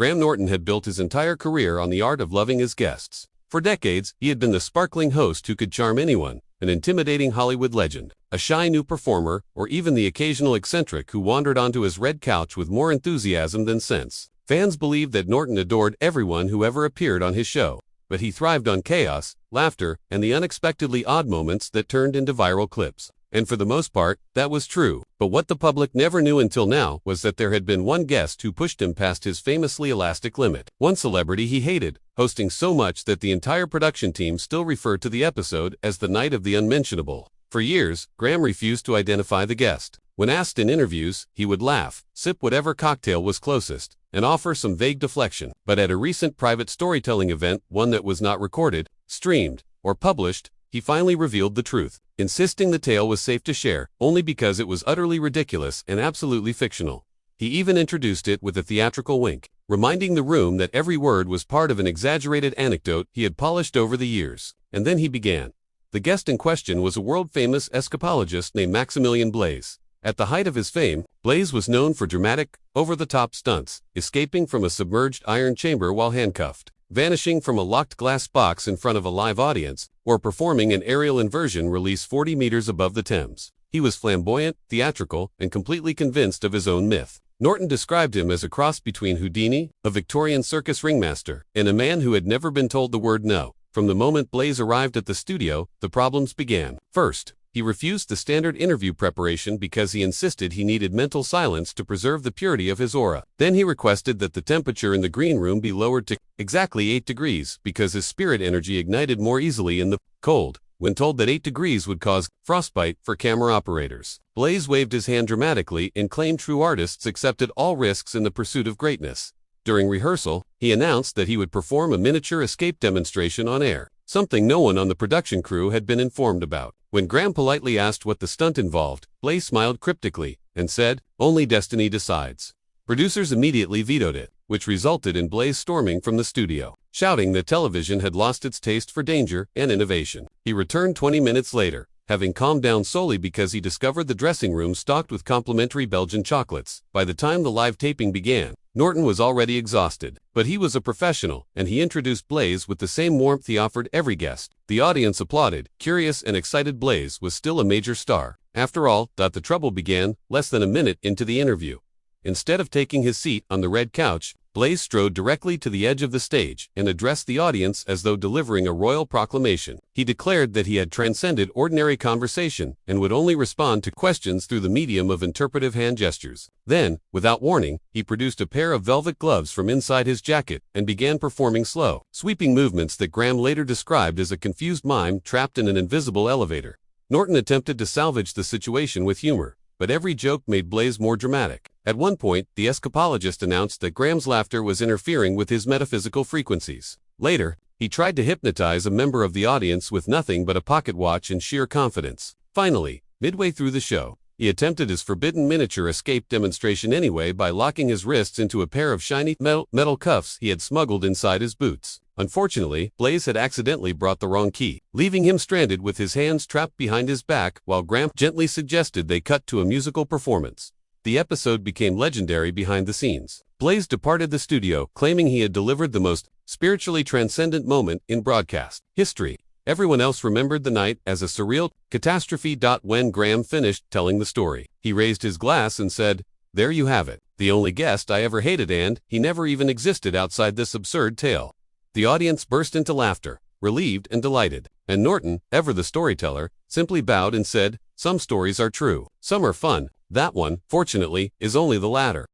Graham Norton had built his entire career on the art of loving his guests. For decades, he had been the sparkling host who could charm anyone, an intimidating Hollywood legend, a shy new performer, or even the occasional eccentric who wandered onto his red couch with more enthusiasm than sense. Fans believed that Norton adored everyone who ever appeared on his show, but he thrived on chaos, laughter, and the unexpectedly odd moments that turned into viral clips. And for the most part, that was true. But what the public never knew until now was that there had been one guest who pushed him past his famously elastic limit. One celebrity he hated, hosting so much that the entire production team still referred to the episode as the Night of the Unmentionable. For years, Graham refused to identify the guest. When asked in interviews, he would laugh, sip whatever cocktail was closest, and offer some vague deflection. But at a recent private storytelling event, one that was not recorded, streamed, or published, he finally revealed the truth, insisting the tale was safe to share, only because it was utterly ridiculous and absolutely fictional. He even introduced it with a theatrical wink, reminding the room that every word was part of an exaggerated anecdote he had polished over the years. And then he began. The guest in question was a world-famous escapologist named Maximilian Blaze. At the height of his fame, Blaze was known for dramatic, over-the-top stunts, escaping from a submerged iron chamber while handcuffed, vanishing from a locked glass box in front of a live audience, or performing an aerial inversion release 40 meters above the Thames. He was flamboyant, theatrical, and completely convinced of his own myth. Norton described him as a cross between Houdini, a Victorian circus ringmaster, and a man who had never been told the word no. From the moment Blaze arrived at the studio, the problems began. First, he refused the standard interview preparation because he insisted he needed mental silence to preserve the purity of his aura. Then he requested that the temperature in the green room be lowered to exactly 8 degrees because his spirit energy ignited more easily in the cold. When told that 8 degrees would cause frostbite for camera operators, Blaze waved his hand dramatically and claimed true artists accepted all risks in the pursuit of greatness. During rehearsal, he announced that he would perform a miniature escape demonstration on air, something no one on the production crew had been informed about. When Graham politely asked what the stunt involved, Blaze smiled cryptically and said, "Only destiny decides." Producers immediately vetoed it, which resulted in Blaze storming from the studio, shouting that television had lost its taste for danger and innovation. He returned 20 minutes later, having calmed down solely because he discovered the dressing room stocked with complimentary Belgian chocolates. By the time the live taping began, Norton was already exhausted, but he was a professional, and he introduced Blaze with the same warmth he offered every guest. The audience applauded. Curious and excited, Blaze was still a major star. After all, the trouble began less than a minute into the interview. Instead of taking his seat on the red couch, Blaze strode directly to the edge of the stage and addressed the audience as though delivering a royal proclamation. He declared that he had transcended ordinary conversation and would only respond to questions through the medium of interpretive hand gestures. Then, without warning, he produced a pair of velvet gloves from inside his jacket and began performing slow, sweeping movements that Graham later described as a confused mime trapped in an invisible elevator. Norton attempted to salvage the situation with humor, but every joke made Blaze more dramatic. At one point, the escapologist announced that Graham's laughter was interfering with his metaphysical frequencies. Later, he tried to hypnotize a member of the audience with nothing but a pocket watch and sheer confidence. Finally, midway through the show, he attempted his forbidden miniature escape demonstration anyway by locking his wrists into a pair of shiny metal cuffs he had smuggled inside his boots. Unfortunately, Blaze had accidentally brought the wrong key, leaving him stranded with his hands trapped behind his back while Graham gently suggested they cut to a musical performance. The episode became legendary behind the scenes. Blaze departed the studio, claiming he had delivered the most spiritually transcendent moment in broadcast history. Everyone else remembered the night as a surreal catastrophe. When Graham finished telling the story, he raised his glass and said, "There you have it, the only guest I ever hated, and he never even existed outside this absurd tale." The audience burst into laughter, relieved and delighted, and Norton, ever the storyteller, simply bowed and said, "Some stories are true, some are fun. That one, fortunately, is only the latter."